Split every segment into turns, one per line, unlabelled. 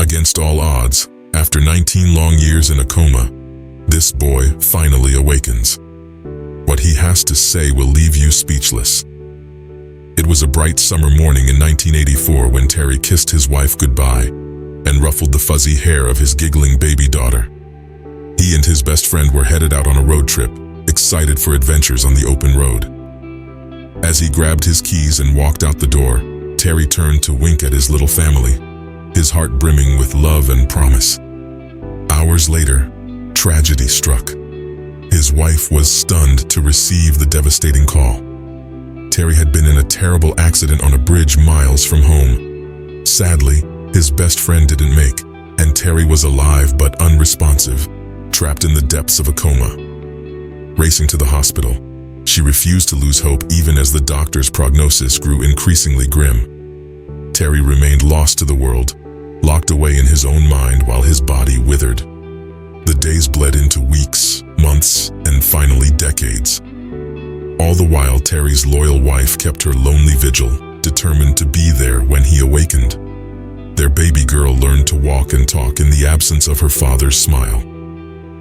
Against all odds, after 19 long years in a coma, this boy finally awakens. What he has to say will leave you speechless. It was a bright summer morning in 1984 when Terry kissed his wife goodbye and ruffled the fuzzy hair of his giggling baby daughter. He and his best friend were headed out on a road trip, excited for adventures on the open road. As he grabbed his keys and walked out the door, Terry turned to wink at his little family, his heart brimming with love and promise. Hours later, tragedy struck. His wife was stunned to receive the devastating call. Terry had been in a terrible accident on a bridge miles from home. Sadly, his best friend didn't make, and Terry was alive but unresponsive, trapped in the depths of a coma. Racing to the hospital, she refused to lose hope even as the doctor's prognosis grew increasingly grim. Terry remained lost to the world, locked away in his own mind while his body withered. The days bled into weeks, months, and finally decades. All the while, Terry's loyal wife kept her lonely vigil, determined to be there when he awakened. Their baby girl learned to walk and talk in the absence of her father's smile.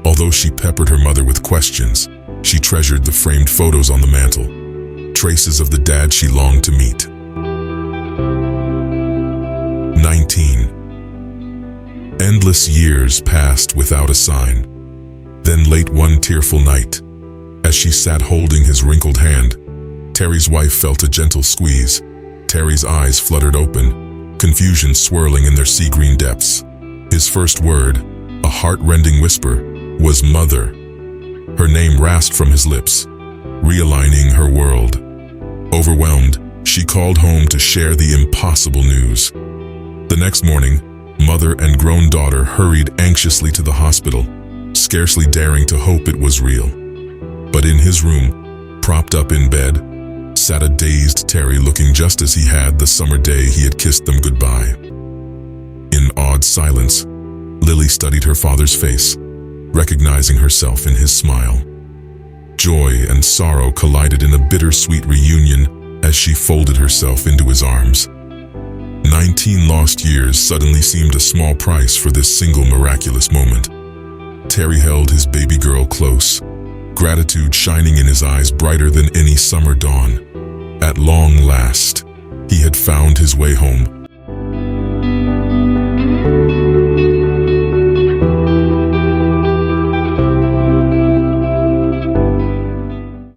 Although she peppered her mother with questions, she treasured the framed photos on the mantle, traces of the dad she longed to meet. 19. Endless years passed without a sign. Then late one tearful night, as she sat holding his wrinkled hand, Terry's wife felt a gentle squeeze. Terry's eyes fluttered open, confusion swirling in their sea-green depths. His first word, a heart-rending whisper, was "Mother." Her name rasped from his lips, realigning her world. Overwhelmed, she called home to share the impossible news. The next morning, mother and grown daughter hurried anxiously to the hospital, scarcely daring to hope it was real. But in his room, propped up in bed, sat a dazed Terry looking just as he had the summer day he had kissed them goodbye. In awed silence, Lily studied her father's face, recognizing herself in his smile. Joy and sorrow collided in a bittersweet reunion as she folded herself into his arms. 19 lost years suddenly seemed a small price for this single miraculous moment. Terry held his baby girl close, gratitude shining in his eyes brighter than any summer dawn. At long last, he had found his way home,